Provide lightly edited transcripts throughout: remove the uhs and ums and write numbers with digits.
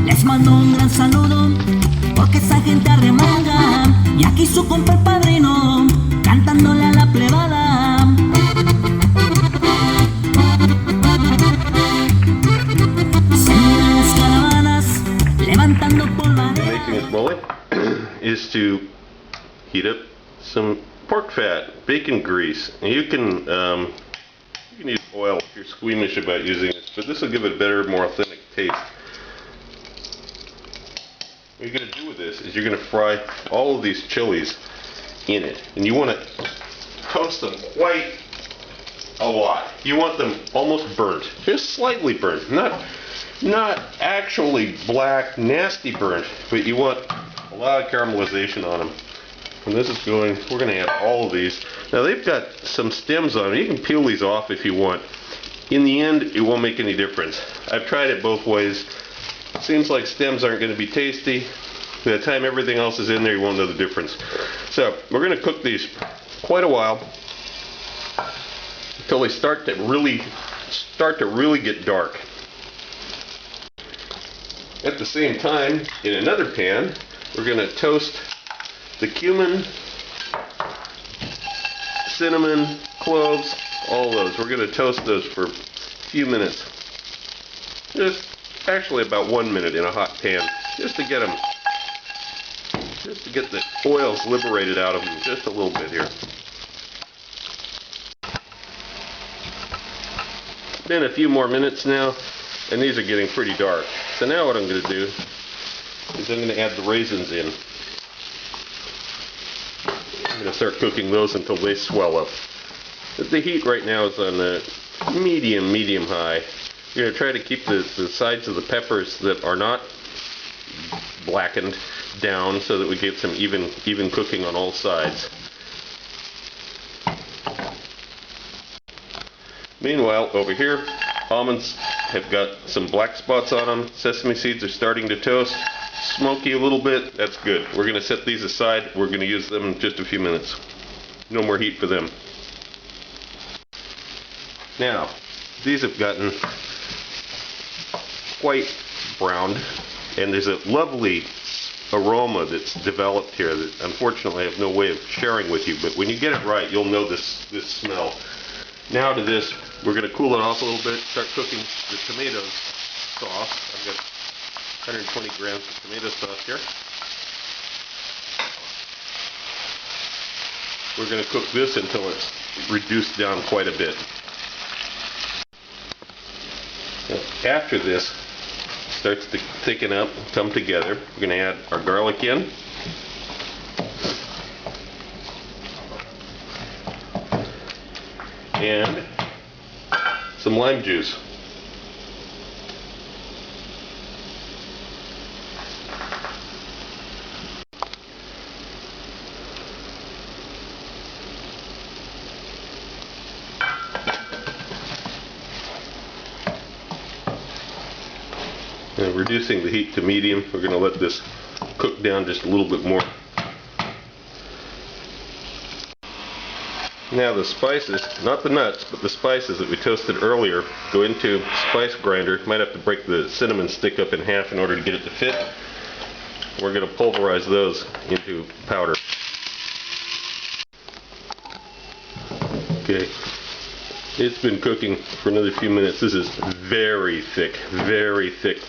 Les mando un gran saludo porque esa gente arremanga y aquí su compa el padrino cantándole a la plebada. Se miran las caravanas levantando polvareda. Making this mole is to heat up some pork fat, bacon grease, and you can use oil if you're squeamish about using this, but this will give it a better, more authentic taste. What you're going to do with this is you're going to fry all of these chilies in it, and you want to toast them quite a lot. You want them almost burnt, just slightly burnt, not actually black, nasty burnt, but you want a lot of caramelization on them. And this is going, we're going to add all of these. Now they've got some stems on them. You can peel these off if you want. In the end, it won't make any difference. I've tried it both ways. Seems like stems aren't going to be tasty. By the time everything else is in there, you won't know the difference. So we're going to cook these quite a while until they start to really get dark. At the same time, in another pan, we're going to toast the cumin, cinnamon, cloves, all those. We're going to toast those for a few minutes. Just actually about 1 minute in a hot pan, just to get the oils liberated out of them just a little bit here. Been a few more minutes now, and these are getting pretty dark. So now what I'm going to do is I'm going to add the raisins in. I'm going to start cooking those until they swell up. The heat right now is on the medium high. You're going to try to keep the sides of the peppers that are not blackened down so that we get some even cooking on all sides. Meanwhile, over here, almonds have got some black spots on them. Sesame seeds are starting to toast. Smoky a little bit. That's good. We're going to set these aside. We're going to use them in just a few minutes. No more heat for them. Now, these have gotten quite browned, and there's a lovely aroma that's developed here that unfortunately I have no way of sharing with you, but when you get it right, you'll know this smell. Now to this, we're going to cool it off a little bit, start cooking the tomato sauce. I've got 120 grams of tomato sauce here. We're going to cook this until it's reduced down quite a bit. After this starts to thicken up, come together, we're going to add our garlic in. And some lime juice. And reducing the heat to medium, we're going to let this cook down just a little bit more. Now the spices, not the nuts, but the spices that we toasted earlier, go into spice grinder. Might have to break the cinnamon stick up in half in order to get it to fit. We're going to pulverize those into powder. Okay, it's been cooking for another few minutes. This is very thick,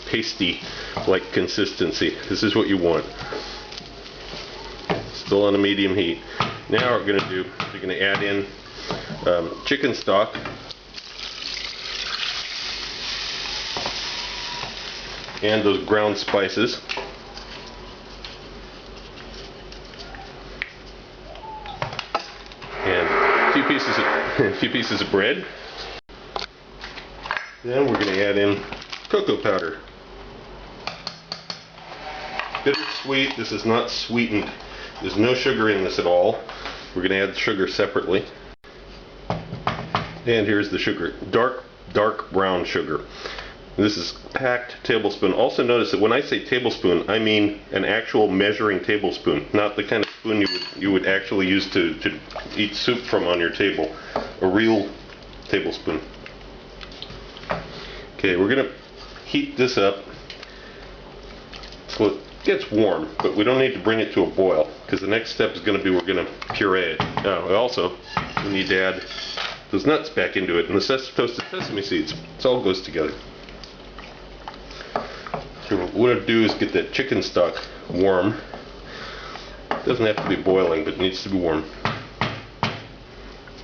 pasty-like consistency. This is what you want. Still on a medium heat. Now what we're going to do is we're going to add in chicken stock, and those ground spices, and a few pieces of bread. Then we're going to add in cocoa powder. Bittersweet. This is not sweetened. There's no sugar in this at all. We're going to add sugar separately. And here's the sugar, dark brown sugar. This is packed tablespoon. Also notice that when I say tablespoon, I mean an actual measuring tablespoon, not the kind of spoon you would actually use to eat soup from on your table. A real tablespoon. Okay, we're gonna heat this up so it gets warm, but we don't need to bring it to a boil because the next step is going to be we're going to puree it. Also, we need to add those nuts back into it and the toasted sesame seeds. It all goes together. So what we're going to do is get that chicken stock warm. It doesn't have to be boiling, but it needs to be warm.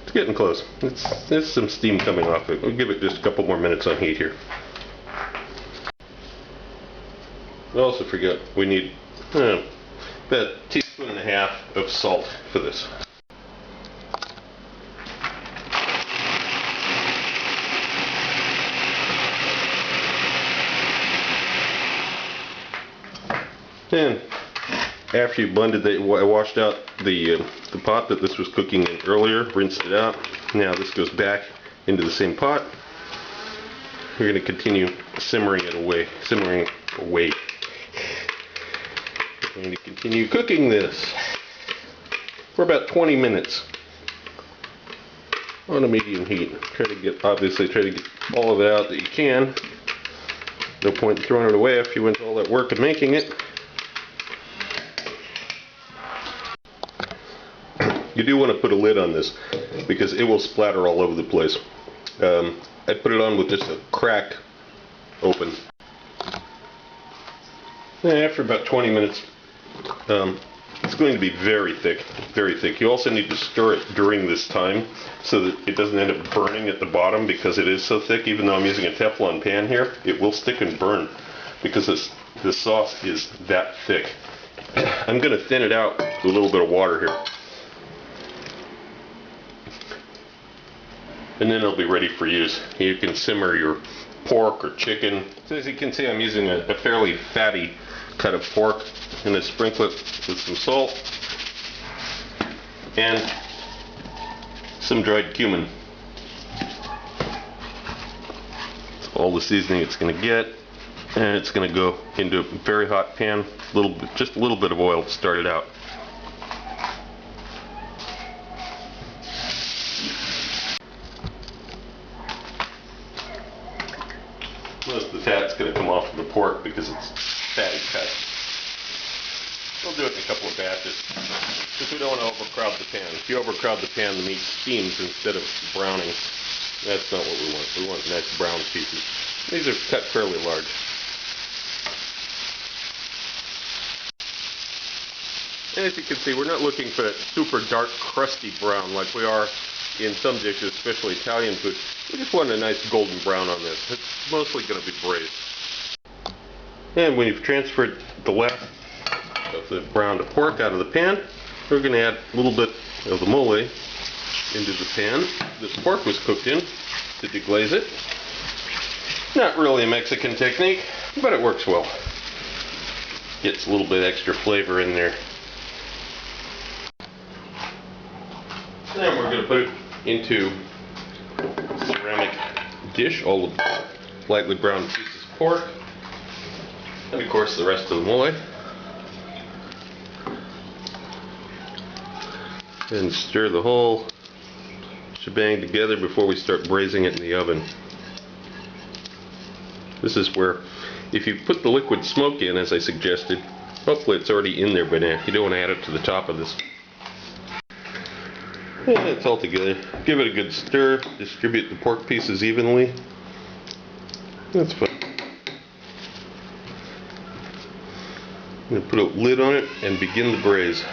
It's getting close. There's some steam coming off it. We'll give it just a couple more minutes on heat here. I also forgot we need about a teaspoon and a half of salt for this. And after you blended it, I washed out the pot that this was cooking in earlier, rinsed it out. Now this goes back into the same pot. We're going to continue simmering away. We're going to continue cooking this for about 20 minutes on a medium heat. Obviously try to get all of it out that you can. No point in throwing it away if you went to all that work of making it. You do want to put a lid on this because it will splatter all over the place. I put it on with just a crack open. And after about 20 minutes, it's going to be very thick, very thick. You also need to stir it during this time so that it doesn't end up burning at the bottom because it is so thick. Even though I'm using a Teflon pan here, it will stick and burn because the sauce is that thick. I'm going to thin it out with a little bit of water here. And then it'll be ready for use. You can simmer your pork or chicken. So as you can see, I'm using a fairly fatty cut of pork, and I sprinkle it with some salt and some dried cumin. That's all the seasoning it's going to get, and it's going to go into a very hot pan. Just a little bit of oil to start it out. Most of the fat's going to come off of the pork because it's fatty cut. We'll do it in a couple of batches because we don't want to overcrowd the pan. If you overcrowd the pan, the meat steams instead of browning. That's not what we want. We want nice brown pieces. These are cut fairly large. And as you can see, we're not looking for that super dark, crusty brown like we are in some dishes, especially Italian food. We just want a nice golden brown on this. It's mostly going to be braised. And when you've transferred the last of the browned pork out of the pan, we're going to add a little bit of the mole into the pan this pork was cooked in to deglaze it. Not really a Mexican technique, but it works well. Gets a little bit extra flavor in there. Then we're going to put it into a ceramic dish, all the lightly browned pieces of pork, and of course the rest of the mole. And stir the whole shebang together before we start braising it in the oven. This is where, if you put the liquid smoke in, as I suggested, hopefully it's already in there by now. You don't want to add it to the top of this. And it's all together. Give it a good stir. Distribute the pork pieces evenly. That's fine. I'm going to put a lid on it and begin the braise.